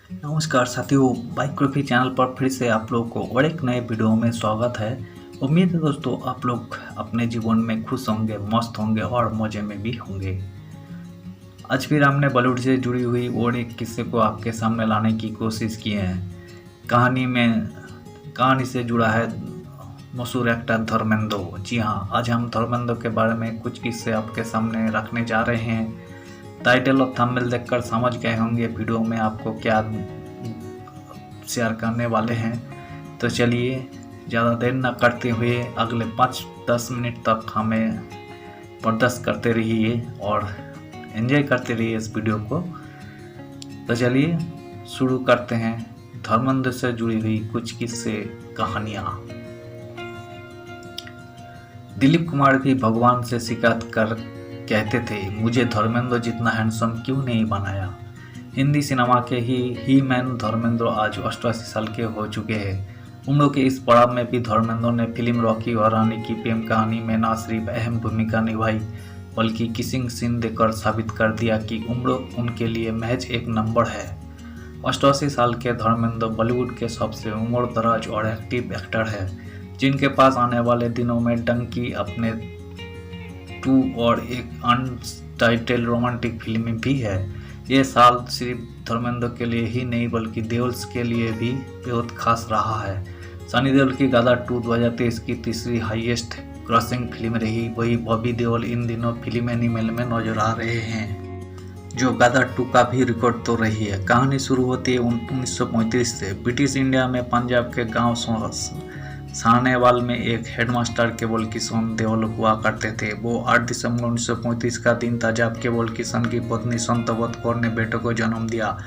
नमस्कार साथियों, biography channel पर फिर से आप लोगों को और एक नए वीडियो में स्वागत है। उम्मीद है दोस्तों आप लोग अपने जीवन में खुश होंगे, मस्त होंगे और मज़े में भी होंगे। आज फिर हमने बॉलीवुड से जुड़ी हुई और एक किस्से को आपके सामने लाने की कोशिश की है। कहानी से जुड़ा है मशहूर एक्टर धर्मेंद्र। जी हाँ, आज हम धर्मेंद्र के बारे में कुछ किस्से आपके सामने रखने जा रहे हैं। टाइटल और थंबनेल देखकर समझ गए होंगे वीडियो में आपको क्या शेयर करने वाले हैं। तो चलिए ज़्यादा देर न करते हुए अगले 5-10 मिनट तक हमें बर्दाश्त करते रहिए और एंजॉय करते रहिए इस वीडियो को। तो चलिए शुरू करते हैं धर्मेंद्र से जुड़ी हुई कुछ किस्से कहानियाँ। दिलीप कुमार भी भगवान से शिकायत कर कहते थे, मुझे धर्मेंद्र जितना हैंडसम क्यों नहीं बनाया। हिंदी सिनेमा के ही मैन धर्मेंद्र आज 88 साल के हो चुके हैं। उम्र के इस पड़ाव में भी धर्मेंद्र ने फिल्म रॉकी और रानी की प्रेम कहानी में न सिर्फ अहम भूमिका निभाई बल्कि किसिंग सीन देकर साबित कर दिया कि उम्र उनके लिए महज एक नंबर है। 88 साल के धर्मेंद्र बॉलीवुड के सबसे उम्रदराज और एक्टिव एक्टर है, जिनके पास आने वाले दिनों में डंकी, अपने 2 और एक अनटाइटल रोमांटिक फिल्म भी है। ये साल सिर्फ धर्मेंद्र के लिए ही नहीं बल्कि देओल के लिए भी बहुत खास रहा है। सनी देओल की गदर 2 2023 की तीसरी हाईएस्ट क्रॉसिंग फिल्म रही। वही बॉबी देओल इन दिनों फिल्म एनिमल में नजर आ रहे हैं, जो गदर 2 का भी रिकॉर्ड तोड़ रही है। कहानी शुरू होती है 1935 से। ब्रिटिश इंडिया में पंजाब के गांव साहनेवाल में एक हेडमास्टर केवल किशन देओल हुआ करते थे। वो 8 दिसंबर 1935 का दिन था जब केवल किशन की पत्नी संतवत कौर ने बेटे को जन्म दिया।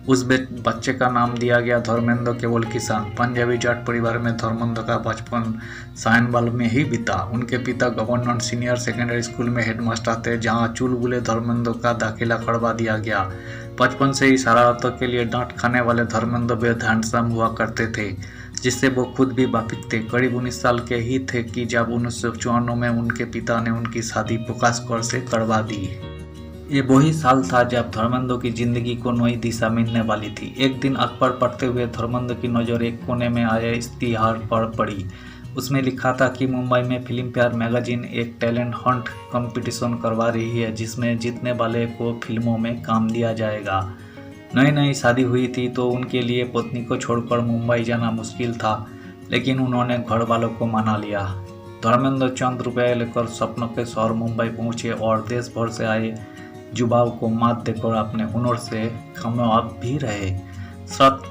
उस बच्चे का नाम दिया गया धर्मेंद्र केवल किशन। पंजाबी जाट परिवार में धर्मेंद्र का बचपन साहनेवाल में ही बीता। उनके पिता गवर्नमेंट सीनियर सेकेंडरी स्कूल में हेडमास्टर थे, जहाँ चुलबुले धर्मेंद्र का दाखिला करवा दिया गया। बचपन से ही शरारतों के लिए डांट खाने वाले धर्मेंद्र बेहद हैंडसम हुआ करते थे, जिससे वो खुद भी वाकिफ थे। करीब 19 साल के ही थे कि जब 1954 में उनके पिता ने उनकी शादी प्रकाश कौर से करवा दी। ये वही साल था जब धर्मेंद्र की जिंदगी को नई दिशा मिलने वाली थी। एक दिन अखबार पढ़ते हुए धर्मेंद्र की नज़र एक कोने में आए इश्तिहार पर पड़ी। उसमें लिखा था कि मुंबई में फिल्म फेयर मैगजीन एक टैलेंट हंट कंपटीशन करवा रही है, जिसमें जीतने वाले को फिल्मों में काम दिया जाएगा। नई नई शादी हुई थी तो उनके लिए पत्नी को छोड़कर मुंबई जाना मुश्किल था, लेकिन उन्होंने घर वालों को मना लिया। धर्मेंद्र चंद रुपये लेकर सपनों के शहर मुंबई पहुंचे और देश भर से आए युवाओं को मात देकर अपने हुनर से कामयाब भी रहे। शर्त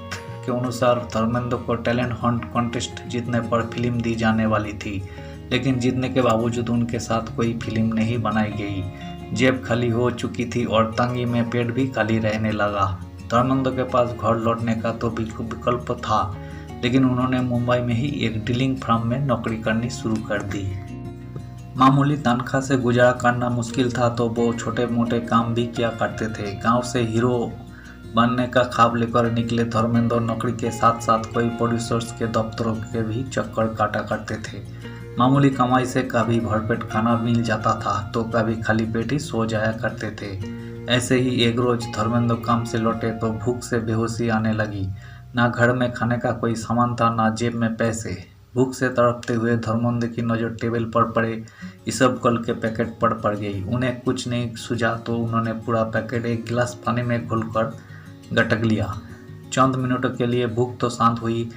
के अनुसार धर्मेंद्र को टैलेंट हंट कॉन्टेस्ट जीतने पर फिल्म दी जाने वाली थी, लेकिन जीतने के बावजूद उनके साथ कोई फिल्म नहीं बनाई गई। जेब खाली हो चुकी थी और तंगी में पेट भी खाली रहने लगा। धर्मेंद्र के पास घर लौटने का तो विकल्प था, लेकिन उन्होंने मुंबई में ही एक डीलिंग फर्म में नौकरी करनी शुरू कर दी। मामूली तनख्वाह से गुजारा करना मुश्किल था तो वो छोटे मोटे काम भी किया करते थे। गांव से हीरो बनने का ख्वाब लेकर निकले धर्मेंद्र नौकरी के साथ साथ कोई प्रोड्यूसर्स के दफ्तरों के भी चक्कर काटा करते थे। मामूली कमाई से कभी भरपेट खाना मिल जाता था तो कभी खाली पेट ही सो जाया करते थे। ऐसे ही एक रोज धर्मेंद्र काम से लौटे तो भूख से बेहोशी आने लगी। ना घर में खाने का कोई सामान था, ना जेब में पैसे। भूख से तड़पते हुए धर्मेंद्र की नज़र टेबल पर पड़े इसबगोल के पैकेट पर पड़ गई। उन्हें कुछ नहीं सूझा तो उन्होंने पूरा पैकेट एक गिलास पानी में घोलकर गटक लिया। चंद मिनटों के लिए भूख तो शांत हुई,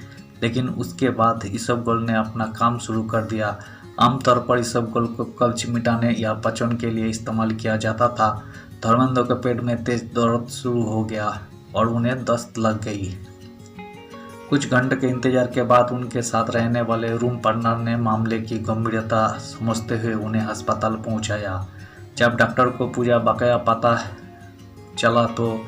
लेकिन उसके बाद इसबगोल ने अपना काम शुरू कर दिया। आमतौर पर इसबगोल को कब्ज मिटाने या पाचन के लिए इस्तेमाल किया जाता था। धर्मेंद्र के पेट में तेज दर्द शुरू हो गया और उन्हें दस्त लग गई। कुछ घंटे के इंतजार के बाद उनके साथ रहने वाले रूम पार्टनर ने मामले की गंभीरता समझते हुए उन्हें अस्पताल पहुंचाया। जब डॉक्टर को पूरा बकाया पता चला तो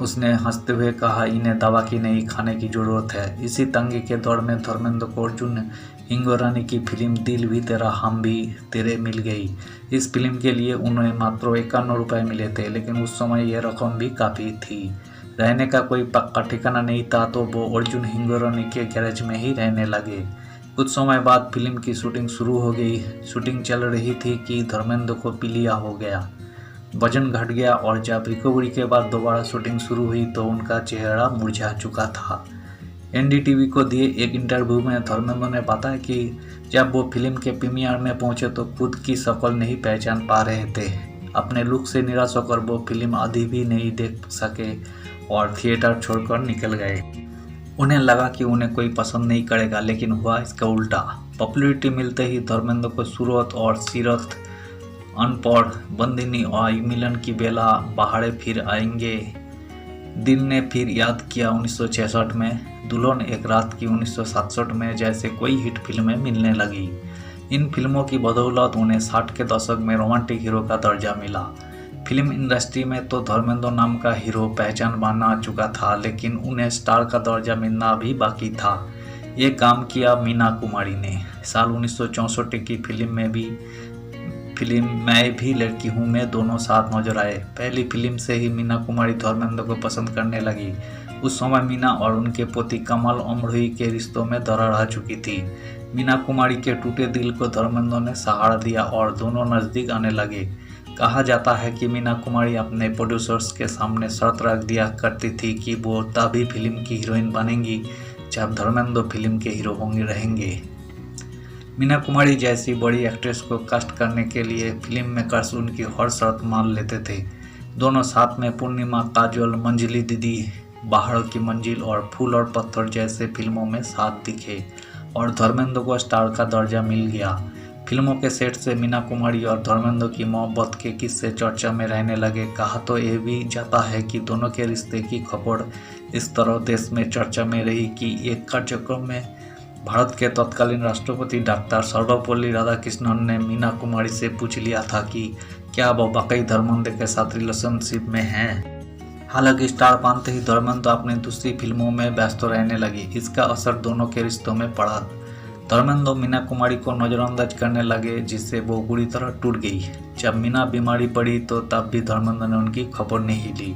उसने हंसते हुए कहा, इन्हें दवा की नहीं खाने की ज़रूरत है। इसी तंगी के दौर में धर्मेंद्र को अर्जुन हिंगोरानी की फिल्म दिल भी तेरा हम भी तेरे मिल गई। इस फिल्म के लिए उन्हें मात्र 51 रुपये मिले थे, लेकिन उस समय यह रकम भी काफ़ी थी। रहने का कोई पक्का ठिकाना नहीं था तो वो अर्जुन हिंगोरानी के गैरेज में ही रहने लगे। कुछ समय बाद फिल्म की शूटिंग शुरू हो गई। शूटिंग चल रही थी कि धर्मेंद्र को पीलिया हो गया। वजन घट गया और जब रिकवरी के बाद दोबारा शूटिंग शुरू हुई तो उनका चेहरा मुरझा चुका था। एनडीटीवी को दिए एक इंटरव्यू में धर्मेंद्र ने बताया कि जब वो फिल्म के प्रीमियर में पहुंचे तो खुद की शक्ल नहीं पहचान पा रहे थे। अपने लुक से निराश होकर वो फिल्म आधी भी नहीं देख सके और थिएटर छोड़कर निकल गए। उन्हें लगा कि उन्हें कोई पसंद नहीं करेगा, लेकिन हुआ इसका उल्टा। पॉपुलैरिटी मिलते ही धर्मेंद्र को सूरत और सीरत, अनपढ़, बंदिनी और मिलन की बेला, बहारे फिर आएंगे दिन ने फिर याद किया 1966 में, दुल्हन एक रात की 1967 में जैसे कोई हिट फिल्में मिलने लगी। इन फिल्मों की बदौलत उन्हें 60 के दशक में रोमांटिक हीरो का दर्जा मिला। फिल्म इंडस्ट्री में तो धर्मेंद्र नाम का हीरो पहचान बना चुका था, लेकिन उन्हें स्टार का दर्जा मिलना भी बाकी था। ये काम किया मीना कुमारी ने। साल 1964 की फिल्म मैं भी लड़की हूँ में दोनों साथ नजर आए। पहली फिल्म से ही मीना कुमारी धर्मेंद्र को पसंद करने लगी। उस समय मीना और उनके पोती कमल अमरोही के रिश्तों में दरार आ चुकी थी। मीना कुमारी के टूटे दिल को धर्मेंद्र ने सहारा दिया और दोनों नज़दीक आने लगे। कहा जाता है कि मीना कुमारी अपने प्रोड्यूसर्स के सामने शर्त रख दिया करती थी कि वो तभी फिल्म की हीरोइन बनेंगी जब धर्मेंद्र फिल्म के हीरो होंगे रहेंगे। मीना कुमारी जैसी बड़ी एक्ट्रेस को कास्ट करने के लिए फिल्म मेकर्स उनकी हर शर्त मान लेते थे। दोनों साथ में पूर्णिमा, काजोल, मंजली दीदी, बाहर की मंजिल और फूल और पत्थर जैसे फिल्मों में साथ दिखे और धर्मेंद्र को स्टार का दर्जा मिल गया। फिल्मों के सेट से मीना कुमारी और धर्मेंद्र की मोहब्बत के किस्से चर्चा में रहने लगे। कहा तो यह भी जाता है कि दोनों के रिश्ते की खबर इस तरह देश में चर्चा में रही कि एक कार्यक्रम में भारत के तत्कालीन राष्ट्रपति डॉक्टर सर्वपल्ली राधाकृष्णन ने मीना कुमारी से पूछ लिया था कि क्या वो वाकई धर्मेंद्र के साथ रिलेशनशिप में हैं। हालांकि स्टार पाते ही धर्मेंद्र अपनी दूसरी फिल्मों में व्यस्त रहने लगे। इसका असर दोनों के रिश्तों में पड़ा। धर्मेंद्र मीना कुमारी को नज़रअंदाज करने लगे, जिससे वो बुरी तरह टूट गई। जब मीना बीमारी पड़ी तो तब भी धर्मेंद्र ने उनकी खबर नहीं ली।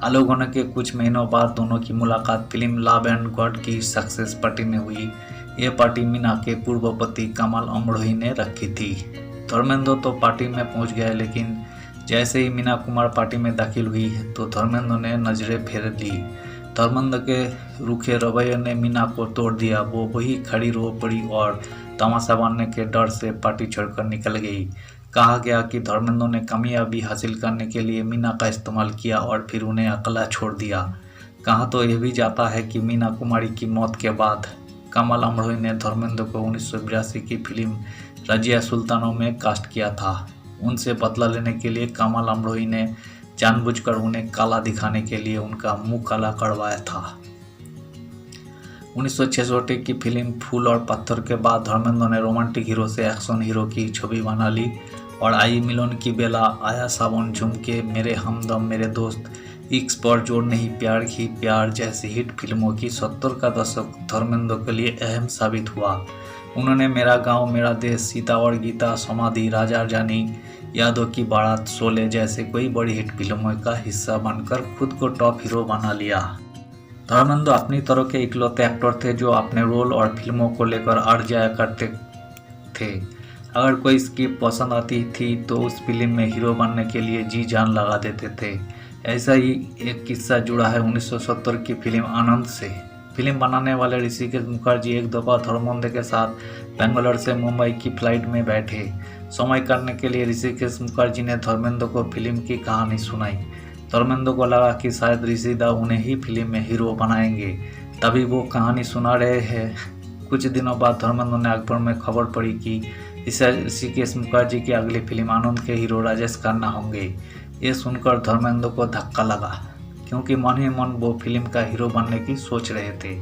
अलग होने के कुछ महीनों बाद दोनों की मुलाकात फिल्म लव एंड गॉड की सक्सेस पार्टी में हुई। ये पार्टी मीना के पूर्व पति कमल अमरोही ने रखी थी। धर्मेंद्र तो पार्टी में पहुंच गए, लेकिन जैसे ही मीना कुमार पार्टी में दाखिल हुई तो धर्मेंद्र ने नजरें फेर ली। धर्मेंद्र के रूखे रवैये ने मीना को तोड़ दिया। वो वही खड़ी रो पड़ी और तमाशा बनने के डर से पार्टी छोड़कर निकल गई। कहा गया कि धर्मेंद्र ने कामयाबी हासिल करने के लिए मीना का इस्तेमाल किया और फिर उन्हें अकेला छोड़ दिया। कहा तो यह भी जाता है कि मीना कुमारी की मौत के बाद कमल अमरोही ने धर्मेंद्र को 1982 की फिल्म रजिया सुल्तानों में कास्ट किया था। उनसे बदला लेने के लिए कमल अमरोही ने जानबूझकर उन्हें काला दिखाने के लिए उनका मुंह काला करवाया था। 1966 की फिल्म फूल और पत्थर के बाद धर्मेंद्र ने रोमांटिक हीरो से एक्शन हीरो की छवि बना ली और आई मिलन की बेला, आया सावन, झुमके, मेरे हमदम, मेरे दोस्त, इश्क पर जोर नहीं, प्यार ही प्यार जैसी हिट फिल्मों की 70 का दशक धर्मेंद्र के लिए अहम साबित हुआ। उन्होंने मेरा गांव, मेरा देश, सीता और गीता, समाधि, राजा जानी, यादों की बारात, शोले जैसे कोई बड़ी हिट फिल्मों का हिस्सा बनकर खुद को टॉप हीरो बना लिया। धर्मेंद्र अपनी तरह के इकलौते एक्टर थे जो अपने रोल और फिल्मों को लेकर अड़ जाया करते थे। अगर कोई स्क्रिप्ट पसंद आती थी तो उस फिल्म में हीरो बनने के लिए जी जान लगा देते थे। ऐसा ही एक किस्सा जुड़ा है 1970 की फिल्म आनंद से। फिल्म बनाने वाले ऋषिकेश मुखर्जी एक दफ़ा धर्मेंद्र के साथ बेंगलोर से मुंबई की फ्लाइट में बैठे। समय करने के लिए ऋषिकेश मुखर्जी ने धर्मेंद्र को फिल्म की कहानी सुनाई। धर्मेंद्र को लगा कि शायद ऋषिदा उन्हें ही फिल्म में हीरो बनाएंगे, तभी वो कहानी सुना रहे हैं। कुछ दिनों बाद धर्मेंद्र ने अखबार में खबर पड़ी कि ऋषिकेश मुखर्जी की अगली फिल्म आनंद के हीरो राजेश खन्ना होंगे। ये सुनकर धर्मेंद्र को धक्का लगा, क्योंकि मन ही मन वो फिल्म का हीरो बनने की सोच रहे थे।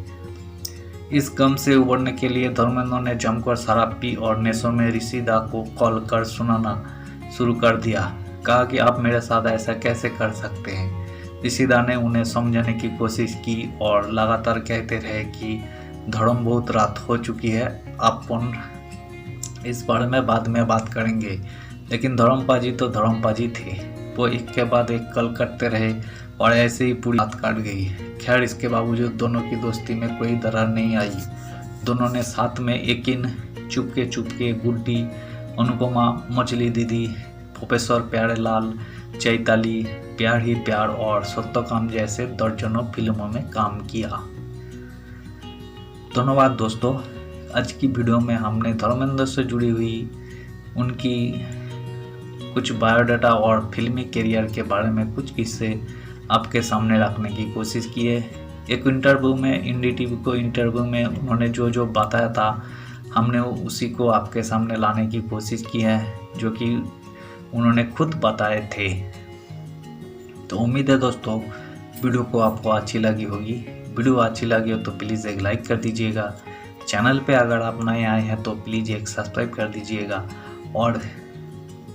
इस गम से उबरने के लिए धर्मेंद्र ने जमकर शराब पी और नशों में ऋषिदा को कॉल कर सुनाना शुरू कर दिया। कहा कि आप मेरे साथ ऐसा कैसे कर सकते हैं। ऋषिदा ने उन्हें समझाने की कोशिश की और लगातार कहते रहे कि धर्म बहुत रात हो चुकी है, अपन इस बारे में बाद में बात करेंगे। लेकिन धर्मपाजी तो धर्मपाजी थे। वो एक के बाद एक कल करते रहे और ऐसे ही पूरी रात काट गई। खैर, इसके बावजूद दोनों की दोस्ती में कोई दरार नहीं आई। दोनों ने साथ में यकीन, चुपके चुपके, गुड्डी, अनुपमा, मछली दीदी, प्रोफेसर प्यारेलाल, चैताली, प्यार ही प्यार और सत्यकाम जैसे दर्जनों फिल्मों में काम किया। धन्यवाद दोस्तों। आज की वीडियो में हमने धर्मेंद्र से जुड़ी हुई उनकी कुछ बायोडाटा और फिल्मी करियर के बारे में कुछ किस्से आपके सामने रखने की कोशिश की है। एक इंटरव्यू में NDTV को इंटरव्यू में उन्होंने जो बताया था हमने उसी को आपके सामने लाने की कोशिश की है, जो कि उन्होंने खुद बताए थे। तो उम्मीद है दोस्तों वीडियो को आपको अच्छी लगी होगी। वीडियो अच्छी लगी हो तो प्लीज़ एक लाइक कर दीजिएगा। चैनल पे अगर आप नए आए हैं तो प्लीज़ एक सब्सक्राइब कर दीजिएगा और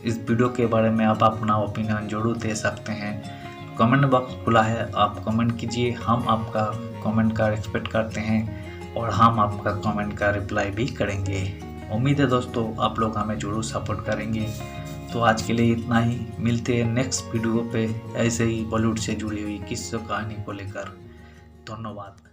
इस वीडियो के बारे में आप अपना ओपिनियन जरूर दे सकते हैं। कमेंट बॉक्स खुला है, आप कमेंट कीजिए, हम आपका कमेंट का रिस्पेक्ट करते हैं और हम आपका कमेंट का रिप्लाई भी करेंगे। उम्मीद है दोस्तों आप लोग हमें जरूर सपोर्ट करेंगे। तो आज के लिए इतना ही, मिलते हैं नेक्स्ट वीडियो पे ऐसे ही बॉलीवुड से जुड़ी हुई किस्सों कहानी को लेकर। धन्यवाद।